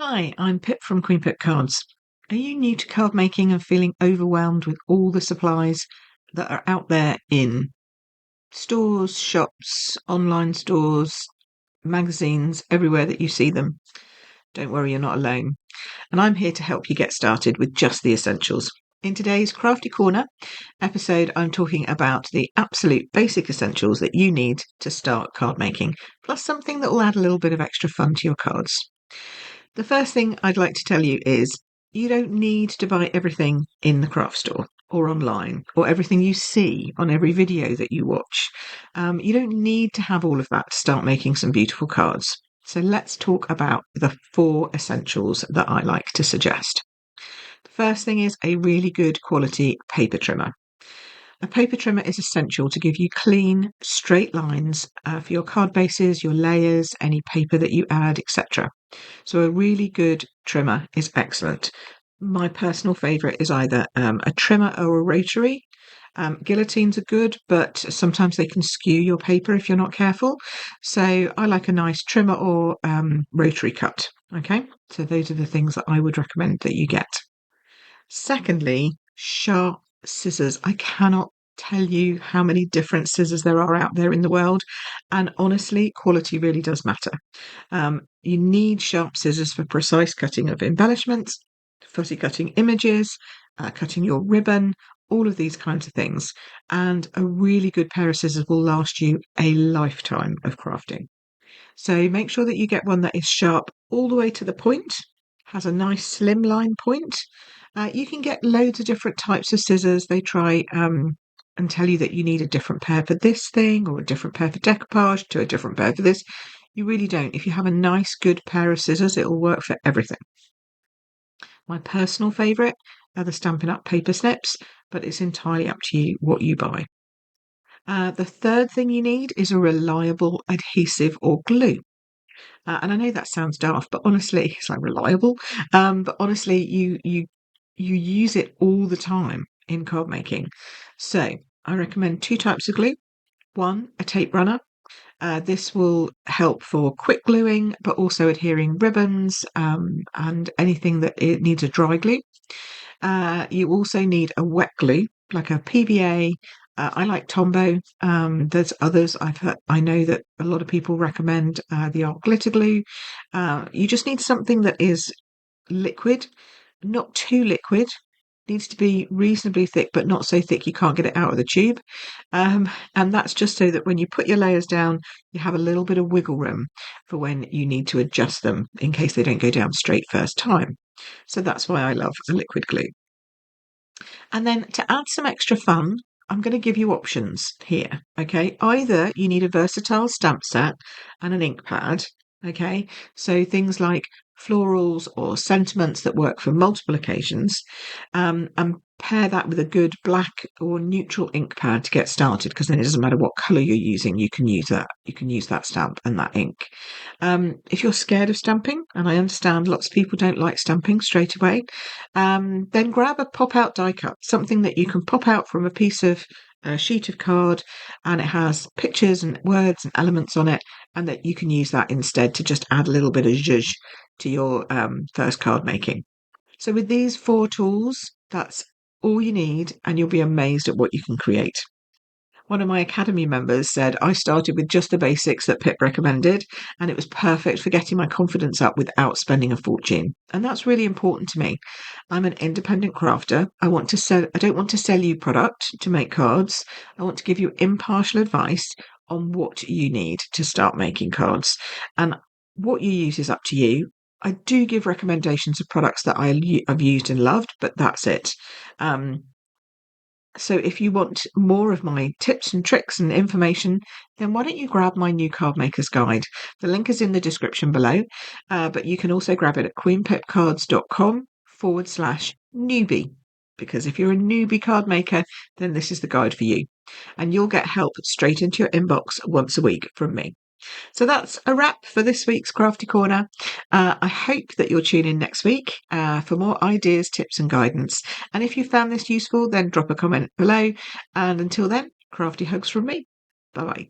Hi, I'm Pip from Queen Pip Cards. Are you new to card making and feeling overwhelmed with all the supplies that are out there in stores, shops, online stores, magazines, everywhere that you see them? Don't worry, you're not alone. And I'm here to help you get started with just the essentials. In today's Crafty Corner episode, I'm talking about the absolute basic essentials that you need to start card making, plus something that will add a little bit of extra fun to your cards. The first thing I'd like to tell you is you don't need to buy everything in the craft store or online or everything you see on every video that you watch. You don't need to have all of that to start making some beautiful cards. So let's talk about the 4 essentials that I like to suggest. The first thing is a really good quality paper trimmer. A paper trimmer is essential to give you clean, straight lines for your card bases, your layers, any paper that you add, etc. So a really good trimmer is excellent. My personal favourite is either a trimmer or a rotary. Guillotines are good, but sometimes they can skew your paper if you're not careful. So I like a nice trimmer or rotary cut. Okay, so those are the things that I would recommend that you get. Secondly, sharp scissors. I cannot tell you how many different scissors there are out there in the world. And honestly, quality really does matter. You need sharp scissors for precise cutting of embellishments, fuzzy cutting images, cutting your ribbon, all of these kinds of things. And a really good pair of scissors will last you a lifetime of crafting. So make sure that you get one that is sharp all the way to the point, has a nice slim line point. You can get loads of different types of scissors. They try and tell you that you need a different pair for this thing or a different pair for decoupage to a different pair for this. You really don't. If you have a nice, good pair of scissors, it will work for everything. My personal favourite are the Stampin' Up paper snips, but it's entirely up to you what you buy. The third thing you need is a reliable adhesive or glue. And I know that sounds daft, but honestly, it's like reliable. But honestly, you use it all the time in card making. So I recommend 2 types of glue. One, a tape runner. This will help for quick gluing, but also adhering ribbons and anything that it needs a dry glue. You also need a wet glue, like a PVA. I like Tombow. There's others I know that a lot of people recommend the art glitter glue. You just need something that is liquid, not too liquid. Needs to be reasonably thick, but not so thick you can't get it out of the tube. And that's just so that when you put your layers down, you have a little bit of wiggle room for when you need to adjust them in case they don't go down straight first time. So that's why I love a liquid glue. And then to add some extra fun, I'm going to give you options here. Okay, either you need a versatile stamp set and an ink pad. Okay, so things like florals or sentiments that work for multiple occasions, and pair that with a good black or neutral ink pad to get started, because then it doesn't matter what colour you're using, you can use that. You can use that stamp and that ink. If you're scared of stamping, and I understand lots of people don't like stamping straight away, then grab a pop-out die cut, something that you can pop out from a piece of sheet of card, and it has pictures and words and elements on it, and that you can use that instead to just add a little bit of zhuzh to your first card making. So with these 4 tools, that's all you need, and you'll be amazed at what you can create. One of my Academy members said I started with just the basics that Pip recommended, and it was perfect for getting my confidence up without spending a fortune. And that's really important to me. I'm an independent crafter. I don't want to sell you product to make cards. I want to give you impartial advice on what you need to start making cards. And what you use is up to you. I do give recommendations of products that I've used and loved, but that's it. So if you want more of my tips and tricks and information, then why don't you grab my new card maker's guide? The link is in the description below, but you can also grab it at queenpipcards.com/newbie. Because if you're a newbie card maker, then this is the guide for you. And you'll get help straight into your inbox once a week from me. So that's a wrap for this week's Crafty Corner. I hope that you'll tune in next week for more ideas, tips, and guidance. And if you found this useful, then drop a comment below. And until then, crafty hugs from me. Bye bye.